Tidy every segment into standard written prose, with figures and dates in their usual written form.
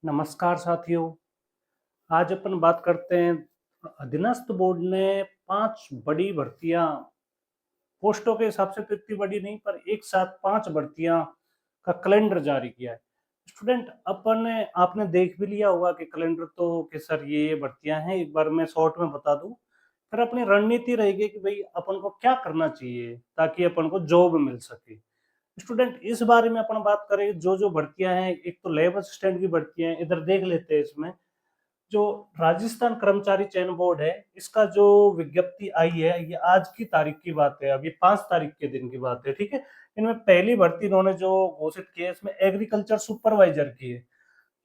नमस्कार साथियों। आज अपन बात करते हैं अधीनस्थ बोर्ड ने 5 बड़ी भर्तियां, पोस्टों के हिसाब से तो इतनी बड़ी नहीं पर एक साथ 5 भर्तियां का कैलेंडर जारी किया है। स्टूडेंट अपन ने आपने देख भी लिया होगा कि कैलेंडर तो कि सर ये भर्तियां हैं, एक बार मैं शॉर्ट में बता दूं। फिर अपनी रणनीति रहेगी कि भाई अपन को क्या करना चाहिए ताकि अपन को जॉब मिल सके। स्टूडेंट इस बारे में अपन बात करें, जो जो भर्तियां हैं, एक तो लैब असिस्टेंट की भर्तियां हैं, इधर देख लेते हैं। इसमें जो राजस्थान कर्मचारी चयन बोर्ड है, इसका जो विज्ञप्ति आई है, ये आज की तारीख की बात है, अभी 5 तारीख के दिन की बात है, ठीक है। इनमें पहली भर्ती इन्होंने जो घोषित की है, इसमें एग्रीकल्चर सुपरवाइजर की है।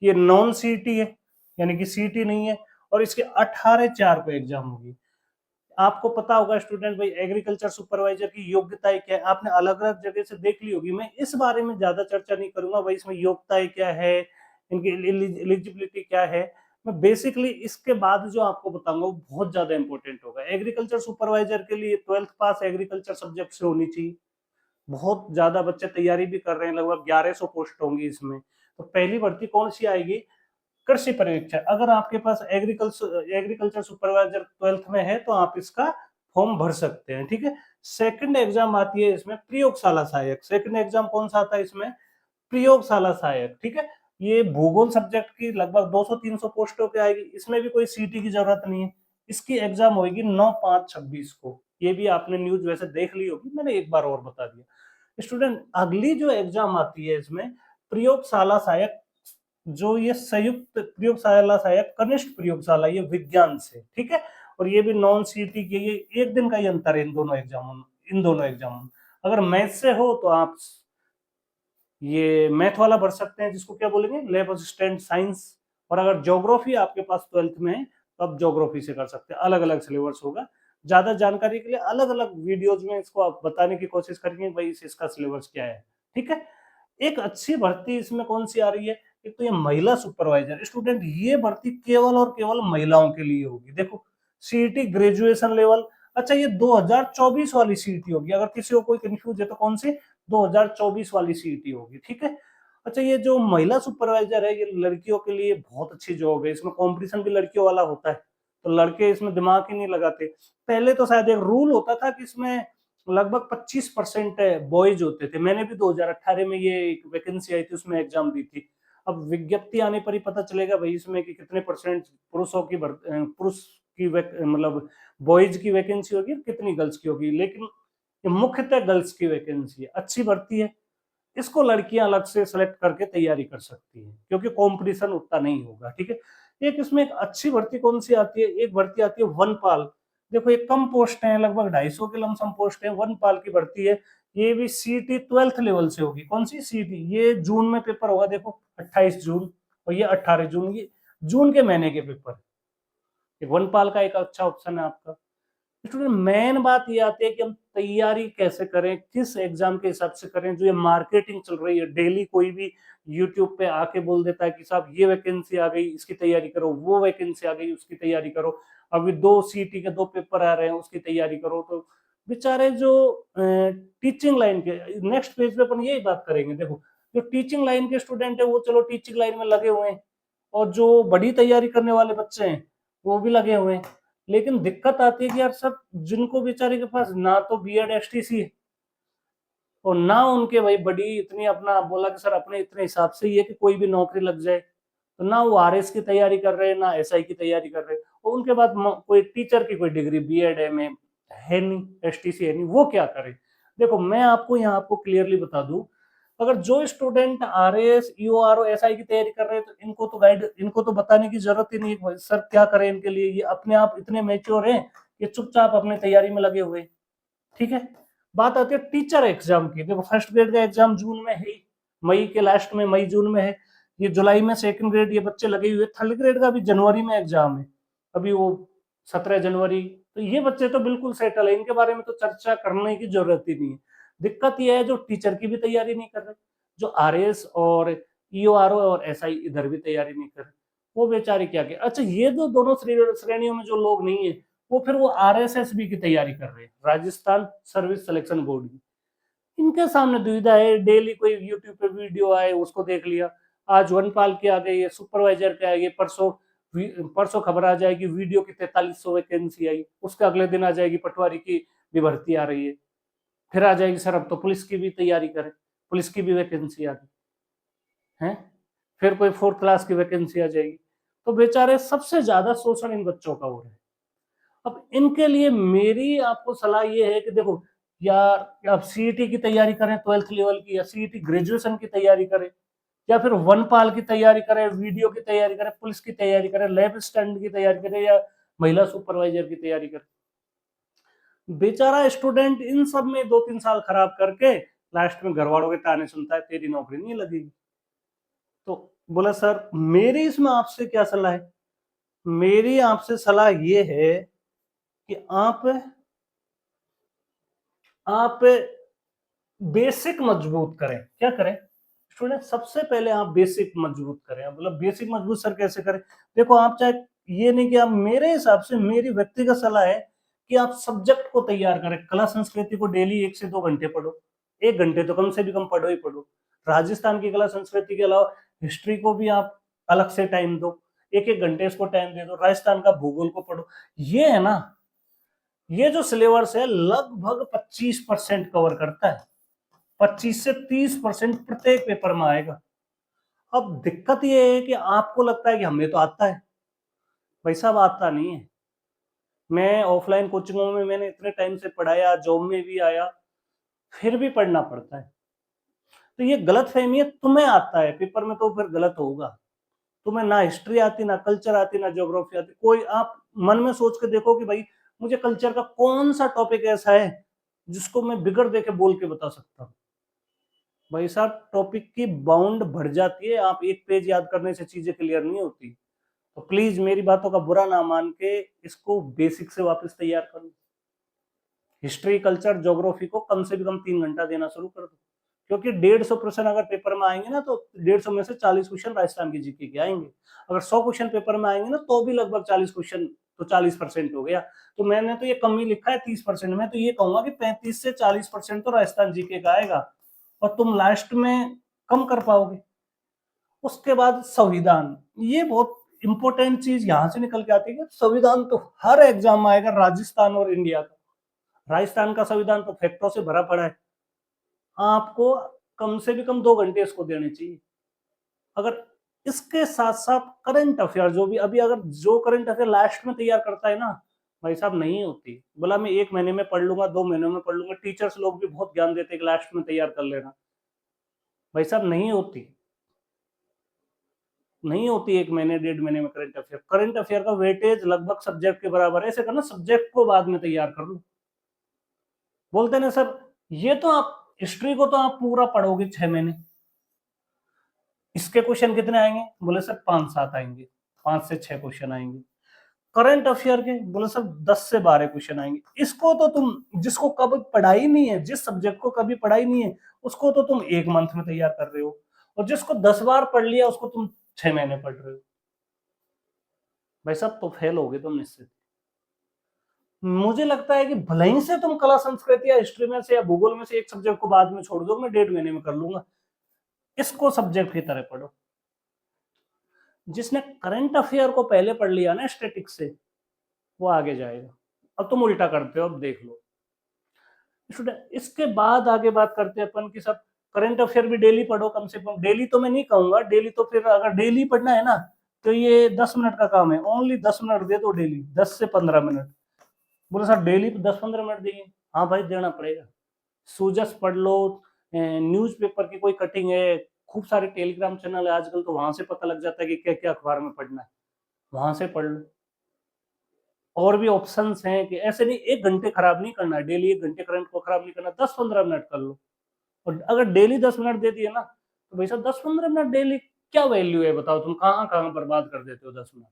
ये नॉन सीटी है, यानी कि सीटी नहीं है, और इसके 18/4 को एग्जाम होगी। आपको पता होगा स्टूडेंट, भाई एग्रीकल्चर सुपरवाइजर की योग्यताएं क्या है, आपने अलग अलग जगह से देख ली होगी। मैं इस बारे में ज्यादा चर्चा नहीं करूंगा, भाई इसमें योग्यताएं क्या है, इनकी एलिजिबिलिटी क्या है। मैं बेसिकली इसके बाद जो आपको बताऊंगा वो बहुत ज्यादा इंपॉर्टेंट होगा। एग्रीकल्चर सुपरवाइजर के लिए 12th पास एग्रीकल्चर सब्जेक्ट से होनी चाहिए। बहुत ज्यादा बच्चे तैयारी भी कर रहे हैं, लगभग 1100 पोस्ट होंगी इसमें। तो पहली भर्ती कौन सी आएगी? कृषि पर्यवेक्षक। अगर आपके पास एग्रीकल्चर एग्रीकल्चर सुपरवाइजर 12th में है तो आप इसका फॉर्म भर सकते हैं, ठीक है। सेकंड एग्जाम आती है इसमें प्रयोगशाला सहायक। सेकंड एग्जाम कौन सा आता है इसमें? प्रयोगशाला सहायक, ठीक है। ये भूगोल सब्जेक्ट की लगभग 200-300 पोस्टों पे आएगी। इसमें भी कोई सीटी की जरूरत नहीं है। इसकी एग्जाम होगी 9/5/26 को। ये भी आपने न्यूज वैसे देख ली होगी, मैंने एक बार और बता दिया। स्टूडेंट अगली जो एग्जाम आती है इसमें प्रयोगशाला सहायक, जो ये संयुक्त प्रयोगशाला सहायक कनिष्ठ प्रयोगशाला, ये विज्ञान से, ठीक है। और ये भी नॉन सीटी के, ये एक दिन का ही अंतर है इन दोनों एग्जाम। अगर मैथ से हो तो आप ये मैथ वाला भर सकते हैं, जिसको क्या बोलेंगे, लैब असिस्टेंट साइंस। और अगर ज्योग्राफी आपके पास 12th में है तो आप ज्योग्राफी से कर सकते हैं। अलग अलग सिलेबस होगा। ज्यादा जानकारी के लिए अलग अलग वीडियोज में इसको आप बताने की कोशिश करेंगे, भाई इसका सिलेबस क्या है, ठीक है। एक अच्छी भर्ती इसमें कौन सी आ रही है? एक तो ये महिला सुपरवाइजर। स्टूडेंट ये भर्ती केवल और केवल महिलाओं के लिए होगी। देखो, सीईटी ग्रेजुएशन लेवल। अच्छा, ये 2024 वाली सीईटी होगी। अगर किसी को कोई कंफ्यूज है तो कौन सी? 2024 वाली सीईटी होगी, ठीक है। अच्छा, ये जो महिला सुपरवाइजर है, ये लड़कियों के लिए बहुत अच्छी जॉब है। इसमें कंपटीशन भी लड़कियों वाला होता है, तो लड़के इसमें दिमाग ही नहीं लगाते। पहले तो शायद एक रूल होता था कि इसमें लगभग 25% बॉयज होते थे। मैंने भी 2018 में ये एक वैकेंसी आई थी, उसमें एग्जाम दी थी। अब विज्ञप्ति आने पर ही पता चलेगा भाई इसमें कि कितने परसेंट पुरुष की मतलब बॉयज की वैकेंसी होगी, कितनी गर्ल्स की होगी। लेकिन ये मुख्यतः गर्ल्स की वैकेंसी है, अच्छी भर्ती है। इसको लड़कियां अलग से सेलेक्ट करके तैयारी कर सकती हैं, क्योंकि कंपटीशन उतना नहीं होगा, ठीक है। एक इसमें एक अच्छी भर्ती कौन सी आती है? एक भर्ती आती है वनपाल। देखो, ये कम पोस्ट है, लगभग 250 के लमसम पोस्ट है। वनपाल की भर्ती है। ये भी सीटी 12th लेवल से होगी। कौन सी सीटी? ये जून में पेपर होगा, देखो 28 जून, और ये 18 जून, ये जून के महीने के पेपर। वनपाल का एक अच्छा ऑप्शन है आपका। स्टूडेंट मेन बात ये आती है कि हम तैयारी कैसे करें, किस एग्जाम के हिसाब से करें। जो ये मार्केटिंग चल रही है, डेली कोई भी यूट्यूब पे आके बोल देता है कि साहब ये वैकेंसी आ गई, इसकी तैयारी करो, वो वैकेंसी आ गई, उसकी तैयारी करो, अभी 2 सीटी के 2 पेपर आ रहे हैं, उसकी तैयारी करो। तो बेचारे जो टीचिंग लाइन के, नेक्स्ट पेज पे अपन यही बात करेंगे। देखो, जो टीचिंग लाइन के स्टूडेंट है वो चलो टीचिंग लाइन में लगे हुए हैं, और जो बड़ी तैयारी करने वाले बच्चे हैं वो भी लगे हुए हैं। लेकिन दिक्कत आती है कि यार सर, जिनको बेचारे के पास ना तो बीएड एसटीसी है, और ना उनके भाई बड़ी इतनी, अपना बोला कि सर अपने इतने हिसाब से ही है कि कोई भी नौकरी लग जाए, तो ना वो आरएस की तैयारी कर रहे हैं, ना एसआई की तैयारी कर रहे हैं, और उनके बाद कोई टीचर की कोई डिग्री बीएड एमए है नहीं, एसटीसी है नहीं, वो क्या करे। देखो, मैं आपको यहाँ आपको क्लियरली बता दूं, अगर जो स्टूडेंट आरएएस ईओआरओ एसआई की तैयारी कर रहे हैं तो इनको तो बताने की जरूरत ही नहीं है सर क्या करें इनके लिए। ये अपने आप इतने मैच्योर हैं, ये चुपचाप अपनी तैयारी में लगे हुए, ठीक है। बात आती है टीचर एग्जाम की। देखो, फर्स्ट ग्रेड का एग्जाम जून में है ही, मई के लास्ट में, मई जून में है। ये जुलाई में सेकंड ग्रेड, ये बच्चे लगे हुए। थर्ड ग्रेड का भी जनवरी में एग्जाम है, अभी वो 17 जनवरी। तो ये बच्चे तो बिल्कुल सेटल है, इनके बारे में तो चर्चा करने की जरूरत ही नहीं है। दिक्कत यह है जो टीचर की भी तैयारी नहीं कर रहे, जो आरएएस और ईओआरओ और एसआई इधर भी तैयारी नहीं कर रहे, वो बेचारे क्या क्या। अच्छा, ये जो दोनों श्रेणियों में जो लोग नहीं है, वो फिर वो आरएसएसबी की तैयारी कर रहे हैं, राजस्थान सर्विस सिलेक्शन बोर्ड की। इनके सामने दुविधा है, डेली कोई यूट्यूब पे वीडियो आए उसको देख लिया, आज वनपाल की आ गई है, सुपरवाइजर की आ गई, परसों खबर आ जाएगी वीडियो की 4300 वैकेंसी आई, उसके अगले दिन आ जाएगी पटवारी की भी भर्ती आ रही है, फिर आ जाएगी सर अब तो पुलिस की भी तैयारी करें, पुलिस की भी वैकेंसी आ गई है, फिर कोई 4th क्लास की वैकेंसी आ जाएगी। तो बेचारे सबसे ज्यादा शोषण इन बच्चों का हो रहा है। अब इनके लिए मेरी आपको सलाह ये है कि देखो यार, आप सीईटी की तैयारी करें 12th लेवल की, या सीईटी ग्रेजुएशन की तैयारी करें, या फिर वनपाल की तैयारी करें, वीडियो की तैयारी करें, पुलिस की तैयारी करें, लैब स्टैंड की तैयारी करें, या महिला सुपरवाइजर की तैयारी करें। बेचारा स्टूडेंट इन सब में 2-3 साल खराब करके लास्ट में घर वालों के ताने सुनता है, तेरी नौकरी नहीं लगेगी। तो बोला सर मेरी इसमें आपसे क्या सलाह है? मेरी आपसे सलाह ये है कि आप बेसिक मजबूत करें। क्या करें स्टूडेंट? सबसे पहले आप बेसिक मजबूत करें। मतलब बेसिक मजबूत सर कैसे करें? देखो आप चाहे, ये नहीं कि आप, मेरे हिसाब से मेरी व्यक्तिगत सलाह है कि आप सब्जेक्ट को तैयार करें। कला संस्कृति को डेली 1 से 2 घंटे पढ़ो, 1 घंटे तो कम से भी कम पढ़ो ही पढ़ो। राजस्थान की कला संस्कृति के अलावा हिस्ट्री को भी आप अलग से टाइम दो, 1-1 घंटे इसको टाइम दे दो। राजस्थान का भूगोल को पढ़ो। ये है ना, ये जो सिलेबस है लगभग 25% कवर करता है। 25 से 30% प्रत्येक पेपर में आएगा। अब दिक्कत ये है कि आपको लगता है कि हमें तो आता है, भाई साहब आता नहीं है। मैं ऑफलाइन कोचिंगों में मैंने इतने टाइम से पढ़ाया, जॉब में भी आया, फिर भी पढ़ना पड़ता है। तो ये गलत फहमी है, तुम्हें आता है पेपर में तो फिर गलत होगा। तुम्हें ना हिस्ट्री आती, ना कल्चर आती, ना ज्योग्राफी आती। कोई आप मन में सोच के देखो कि भाई मुझे कल्चर का कौन सा टॉपिक ऐसा है जिसको मैं बिगड़ दे के बोल के बता सकता हूँ। भाई साहब टॉपिक की बाउंड बढ़ जाती है, आप एक पेज याद करने से चीजें क्लियर नहीं होती। तो प्लीज मेरी बातों का बुरा ना मान के इसको बेसिक से वापस तैयार करो। हिस्ट्री, कल्चर, ज्योग्राफी को कम से कम 3 घंटा देना शुरू कर दो, क्योंकि 150 प्रश्न अगर पेपर में आएंगे ना, तो 150 में से 40 क्वेश्चन राजस्थान की जीके के आएंगे। अगर 100 क्वेश्चन पेपर में आएंगे ना, तो भी लगभग 40 क्वेश्चन, तो 40% हो गया। तो मैंने तो ये कम ही लिखा है 30%। मैं तो ये कहूंगा कि 35 से 40% तो राजस्थान जीके का आएगा, और तुम लास्ट में कम कर पाओगे। उसके बाद संविधान, ये बहुत इंपॉर्टेंट चीज यहां से निकल के आती है कि संविधान तो हर एग्जाम में आएगा, राजस्थान और इंडिया का। राजस्थान का संविधान तो फैक्टों से भरा पड़ा है। आपको कम से भी कम 2 घंटे इसको देने चाहिए। अगर इसके साथ साथ करंट अफेयर, जो भी अभी, अगर जो करंट अफेयर लास्ट में तैयार करता है ना, भाई साहब नहीं होती। बोला मैं 1 महीने में पढ़ लूंगा, 2 महीनों में पढ़ लूंगा। टीचर्स लोग भी बहुत ज्ञान देते हैं कि लास्ट में तैयार कर लेना, भाई साहब नहीं होती। नहीं होती 1 महीने 1.5 महीने में करंट अफेयर। करंट अफेयर का वेटेज लगभग सब्जेक्ट के बराबर है। ऐसे करना, सब्जेक्ट को बाद में तैयार कर लो। बोलते ना सर, ये तो आप हिस्ट्री को तो आप पूरा पढ़ोगे 6 महीने, इसके क्वेश्चन कितने आएंगे? बोले सर 5-7 आएंगे, 5 से 6 क्वेश्चन आएंगे। करंट अफेयर के बोले सर 10 से 12 क्वेश्चन आएंगे। इसको तो तुम, जिसको कभी पढ़ाई नहीं है, जिस सब्जेक्ट को कभी पढ़ाई नहीं है, उसको तो तुम 1 मंथ में तैयार कर रहे हो, और जिसको 10 बार पढ़ लिया उसको तुम 6 महीने पढ़ रहे हो। भाई साहब तो फेल हो गए तुम निश्चित। मुझे लगता है कि भले ही से तुम कला संस्कृति या हिस्ट्री में से या भूगोल में से एक सब्जेक्ट को बाद में छोड़ दो, मैं 1.5 महीने में कर लूंगा, इसको सब्जेक्ट की तरह पढ़ो। जिसने करंट अफेयर को पहले पढ़ लिया ना स्टैटिक्स से, वो आगे जाएगा। अब तुम उल्टा करते हो, अब देख लो स्टूडेंट। इसके बाद आगे बात करते हैं अपन की, सब करंट अफेयर भी डेली पढ़ो कम से कम। डेली तो मैं नहीं कहूंगा, डेली तो फिर अगर डेली पढ़ना है ना, तो ये 10 मिनट का काम है। ओनली 10 मिनट दे दो डेली, 10 से 15 मिनट। बोले सर डेली 10-15 मिनट देंगे, हाँ भाई देना पड़ेगा। सूजस पढ़ लो, न्यूज़पेपर की कोई कटिंग है, खूब सारे टेलीग्राम चैनल है आजकल, तो वहां से पता लग जाता है कि क्या क्या अखबार में पढ़ना है, वहां से पढ़ लो। और भी ऑप्शंस हैं कि ऐसे नहीं 1 घंटे खराब नहीं करना है, डेली 1 घंटे करंट को खराब नहीं करना, 10-15 मिनट कर लो। और अगर डेली 10 मिनट दे दिए ना, तो भाई साहब 10-15 मिनट डेली क्या वैल्यू है बताओ? तुम कहाँ कहाँ बर्बाद कर देते हो 10 मिनट।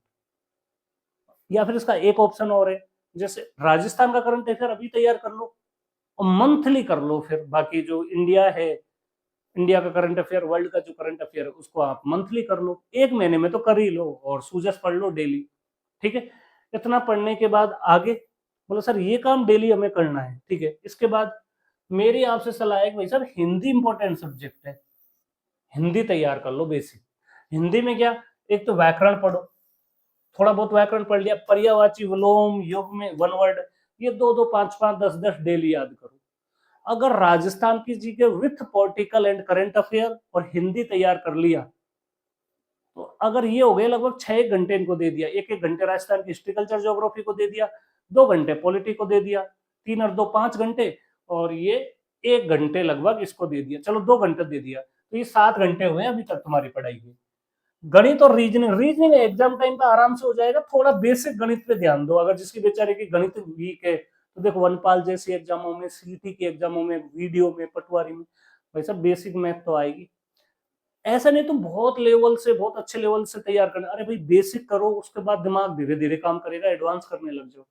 या फिर इसका एक ऑप्शन और है, जैसे राजस्थान का करंट अफेयर अभी तैयार कर लो और मंथली कर लो। फिर बाकी जो इंडिया है, इंडिया का करंट अफेयर, वर्ल्ड का जो करंट अफेयर है, उसको आप मंथली कर लो। 1 महीने में तो कर ही लो, और सूजस पढ़ लो डेली। ठीक है, इतना पढ़ने के बाद आगे बोलो सर ये काम डेली हमें करना है। ठीक है, इसके बाद मेरी आपसे सलाह है कि भाई सर हिंदी इंपॉर्टेंट सब्जेक्ट है, हिंदी तैयार कर लो बेसिक। हिंदी में क्या, एक तो व्याकरण पढ़ो, थोड़ा बहुत व्याकरण पढ़ लिया, पर्यायवाची, विलोम, युग्म में वन वर्ड, ये दो दो पांच पांच 10 10 डेली याद करो। अगर राजस्थान की जी के with political and current affair और हिंदी तैयार कर लिया, तो अगर ये हो गए लगभग 6 घंटे इनको दे दिया, एक एक घंटे राजस्थान की हिस्ट्री कल्चर ज्योग्राफी को दे दिया, 2 घंटे पॉलिटी को दे दिया, 3 और 2 5 घंटे, और ये 1 घंटे लगभग इसको दे दिया, चलो 2 घंटे दे दिया, तो ये 7 घंटे हुए अभी तक तुम्हारी पढ़ाई के। गणित और रीजनिंग, रीजनिंग एग्जाम टाइम पे आराम से हो जाएगा, थोड़ा बेसिक गणित पे ध्यान दो। अगर जिसकी बेचारे की गणित वीक है तो देखो वनपाल जैसी एग्जामों में, सीटी की एग्जामों में, वीडियो में, पटवारी में भाई सब बेसिक मैथ तो आएगी। ऐसा नहीं तुम बहुत लेवल से, बहुत अच्छे लेवल से तैयार करना, अरे भाई बेसिक करो, उसके बाद दिमाग धीरे धीरे काम करेगा, एडवांस करने लग जाओ,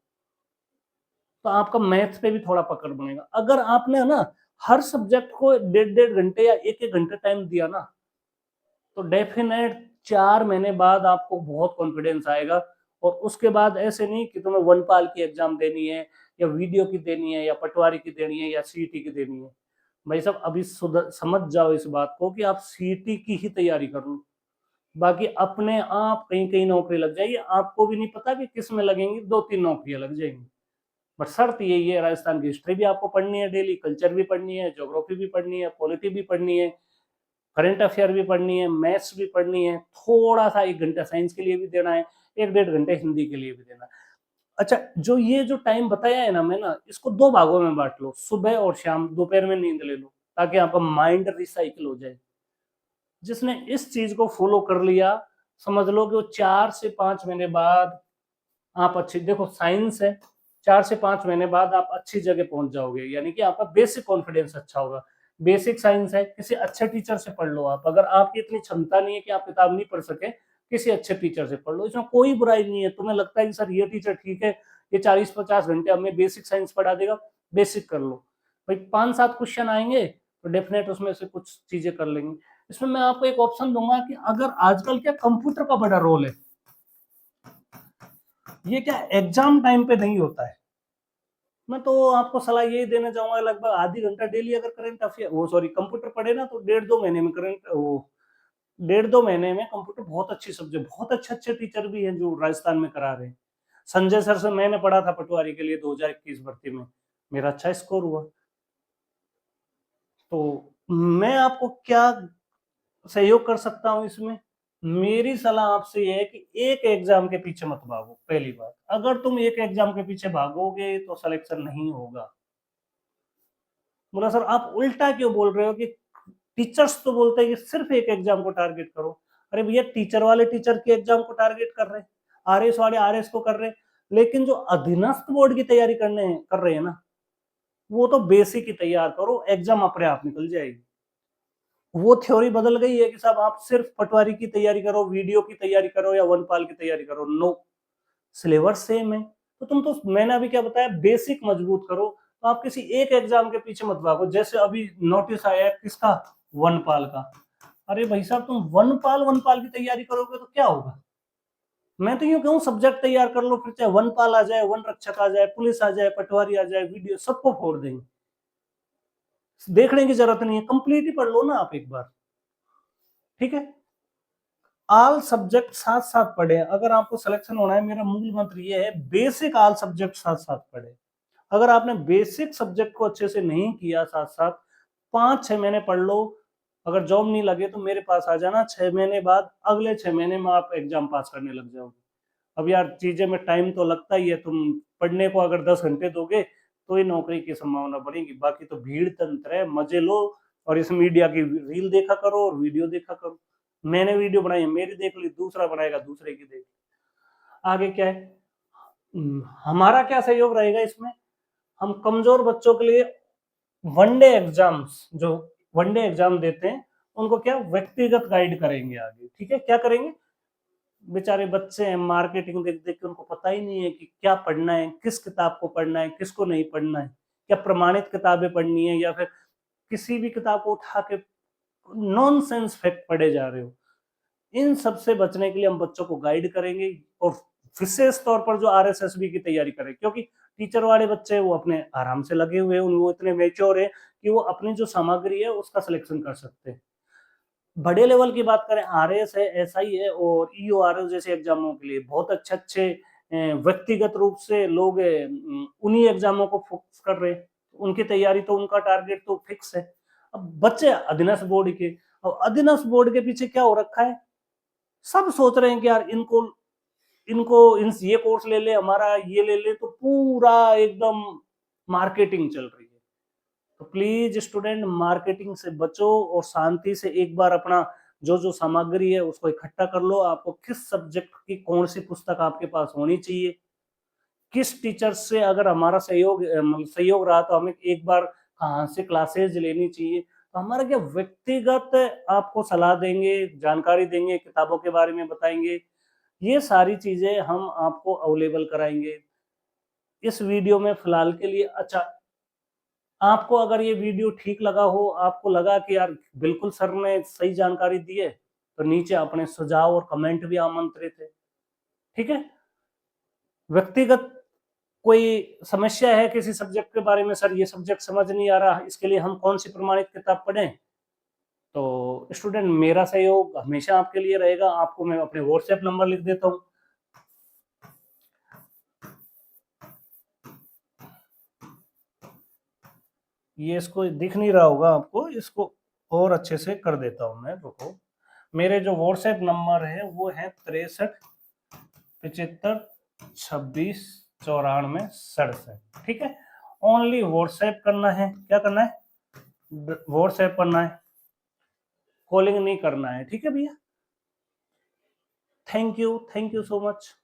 तो आपका मैथ पे भी थोड़ा पकड़ बनेगा। अगर आपने ना हर सब्जेक्ट को 1.5 1.5 घंटे या 1 1 घंटे टाइम दिया ना, तो डेफिनेट 4 महीने बाद आपको बहुत कॉन्फिडेंस आएगा। और उसके बाद ऐसे नहीं कि तुम्हें वनपाल की एग्जाम देनी है, या वीडियो की देनी है, या पटवारी की देनी है, या सीईटी की देनी है। भाई साहब अभी समझ जाओ इस बात को कि आप सीईटी की ही तैयारी कर लो, बाकी अपने आप कहीं कहीं नौकरी लग जाएगी, आपको भी नहीं पता कि किस में लगेंगी, 2 3 नौकरियां लग जाएंगी। बट शर्त यही है, राजस्थान की हिस्ट्री भी आपको पढ़नी है डेली, कल्चर भी पढ़नी है, ज्योग्राफी भी पढ़नी है, पॉलिटी भी पढ़नी है, करंट अफेयर भी पढ़नी है, मैथ्स भी पढ़नी है, थोड़ा सा 1 घंटा साइंस के लिए भी देना है, 1 1.5 घंटे हिंदी के लिए भी देना है। अच्छा, जो ये जो टाइम बताया है ना मैं ना, इसको 2 भागों में बांट लो, सुबह और शाम, दोपहर में नींद ले लो, ताकि आपका माइंड रिसाइकिल हो जाए। जिसने इस चीज को फॉलो कर लिया, समझ लो कि वो 4 से 5 महीने बाद आप अच्छी, देखो साइंस है, 4 से 5 महीने बाद आप अच्छी जगह पहुंच जाओगे, यानी कि आपका बेसिक कॉन्फिडेंस अच्छा होगा। बेसिक साइंस है, किसी अच्छे टीचर से पढ़ लो आप, अगर आपकी इतनी क्षमता नहीं है कि आप किताब नहीं पढ़ सके, किसी अच्छे टीचर से पढ़ लो, इसमें कोई बुराई नहीं है। तुम्हें लगता है कि सर ये टीचर ठीक है, ये 40 50 घंटे हमें बेसिक साइंस पढ़ा देगा, बेसिक कर लो भाई, 5 7 क्वेश्चन आएंगे तो डेफिनेट उसमें से कुछ चीजें कर लेंगे। इसमें मैं आपको एक ऑप्शन दूंगा कि अगर आजकल क्या कंप्यूटर का बड़ा रोल है, ये क्या एग्जाम टाइम पे नहीं होता है। मैं तो आपको सलाह यही देना चाहूंगा, लगभग आधी घंटा डेली अगर करंट अफेयर, वो सॉरी कंप्यूटर पढ़े ना, तो 1.5 2 महीने में करंट वो 1.5 2 महीने में कंप्यूटर बहुत अच्छी सब्जेक्ट, बहुत अच्छे अच्छे टीचर भी हैं जो राजस्थान में करा रहे हैं। संजय सर से मैंने पढ़ा था पटवारी के लिए 2021 भर्ती में, मेरा अच्छा स्कोर हुआ। तो मैं आपको क्या सहयोग कर सकता हूँ इसमें, मेरी सलाह आपसे यह है कि एक एग्जाम के पीछे मत भागो। पहली बात, अगर तुम एक एग्जाम के पीछे भागोगे तो सिलेक्शन नहीं होगा। बोला सर आप उल्टा क्यों बोल रहे हो कि टीचर्स तो बोलते हैं कि सिर्फ एक एग्जाम को टारगेट करो। अरे भैया टीचर वाले टीचर के एग्जाम को टारगेट कर रहे हैं, आरएस वाले आरएस को कर रहे हैं, लेकिन जो अधीनस्थ बोर्ड की तैयारी कर रहे हैं ना, वो तो बेसिक ही तैयार करो, एग्जाम अपने आप निकल जाएगी। वो थ्योरी बदल गई है कि साहब आप सिर्फ पटवारी की तैयारी करो, वीडियो की तैयारी करो, या वनपाल की तैयारी करो, नो, सिलेबस सेम है। तो तुम तो, मैंने अभी क्या बताया, बेसिक मजबूत करो। तो आप किसी एक एग्जाम के पीछे मत भागो, जैसे अभी नोटिस आया है किसका, वनपाल का। अरे भाई साहब तुम वनपाल वनपाल की तैयारी करोगे तो क्या होगा। मैं तो यूं कहूँ सब्जेक्ट तैयार कर लो, फिर चाहे वनपाल आ जाए, वन रक्षक आ जाए, पुलिस आ जाए, पटवारी आ जाए, वीडियो, सबको फोड़ देंगे, देखने की जरूरत नहीं है, कंप्लीट ही पढ़ लो ना आप एक बार। ठीक है, ऑल सब्जेक्ट साथ साथ पढ़े, अगर आपको सिलेक्शन होना है, मेरा मूल मंत्र ये है, बेसिक ऑल सब्जेक्ट साथ साथ पढ़े। अगर आपने बेसिक सब्जेक्ट को अच्छे से नहीं किया साथ साथ, 5 6 महीने पढ़ लो, अगर जॉब नहीं लगे तो मेरे पास आ जाना, 6 महीने बाद, अगले 6 महीने में आप एग्जाम पास करने लग जाओगे। अब यार चीजें में टाइम तो लगता ही है, तुम पढ़ने को अगर 10 घंटे दोगे तो ही नौकरी की संभावना बढ़ेगी, बाकी तो भीड़ तंत्र है, मजे लो, और इस मीडिया की रील देखा करो और वीडियो देखा करो। मैंने वीडियो बनाई है, मेरी देख ली, दूसरा बनाएगा दूसरे की देख, आगे क्या है। हमारा क्या सहयोग रहेगा इसमें, हम कमजोर बच्चों के लिए वनडे एग्जाम्स, जो वनडे एग्जाम देते हैं, उनको क्या व्यक्तिगत गाइड करेंगे आगे। ठीक है, क्या करेंगे, बेचारे बच्चे हैं, मार्केटिंग देख देख के उनको पता ही नहीं है कि क्या पढ़ना है, किस किताब को पढ़ना है, किसको नहीं पढ़ना है, क्या प्रमाणित किताबें पढ़नी है, या फिर किसी भी किताब को उठा के नॉनसेंस फैक्ट पढ़े जा रहे हो। इन सब से बचने के लिए हम बच्चों को गाइड करेंगे, और विशेष तौर पर जो आरएसएसबी की तैयारी करें, क्योंकि टीचर वाले बच्चे वो अपने आराम से लगे हुए हैं, वो इतने मेच्योर है कि वो अपनी जो सामग्री है उसका सिलेक्शन कर सकते हैं। बड़े लेवल की बात करें, आरएएस है, एसआई है और ईओआरएस जैसे एग्जामों के लिए बहुत अच्छे व्यक्तिगत रूप से लोग उन्हीं एग्जामों को फोकस कर रहे हैं। उनकी तैयारी तो, उनका टारगेट तो फिक्स है। अब बच्चे अधीनस्थ बोर्ड के, और अधीनस्थ बोर्ड के पीछे क्या हो रखा है, सब सोच रहे हैं कि यार इनको इनको ये कोर्स ले ले, हमारा ये ले ले, तो पूरा एकदम मार्केटिंग चल रही है। तो प्लीज स्टूडेंट, मार्केटिंग से बचो और शांति से एक बार अपना जो जो सामग्री है उसको इकट्ठा कर लो। आपको किस सब्जेक्ट की कौन सी पुस्तक आपके पास होनी चाहिए, किस टीचर से अगर हमारा सहयोग रहा तो हमें एक बार कहाँ से क्लासेज लेनी चाहिए, तो हमारा क्या व्यक्तिगत आपको सलाह देंगे, जानकारी देंगे, किताबों के बारे में बताएंगे, ये सारी चीजें हम आपको अवेलेबल कराएंगे। इस वीडियो में फिलहाल के लिए, अच्छा, आपको अगर ये वीडियो ठीक लगा हो, आपको लगा कि यार बिल्कुल सर ने सही जानकारी दी है, तो नीचे अपने सुझाव और कमेंट भी आमंत्रित है। ठीक है, व्यक्तिगत कोई समस्या है किसी सब्जेक्ट के बारे में, सर ये सब्जेक्ट समझ नहीं आ रहा, इसके लिए हम कौन सी प्रमाणित किताब पढ़ें, तो स्टूडेंट मेरा सहयोग हमेशा आपके लिए रहेगा। आपको मैं अपने व्हाट्सएप नंबर लिख देता हूँ। ये इसको दिख नहीं रहा होगा आपको, इसको और अच्छे से कर देता हूँ मैं, रुको। मेरे जो व्हाट्सएप नंबर है वो है 63 75 26 94 67। ठीक है, ओनली व्हाट्सएप करना है। क्या करना है? व्हाट्सएप करना है, कॉलिंग नहीं करना है। ठीक है भैया, थैंक यू सो मच।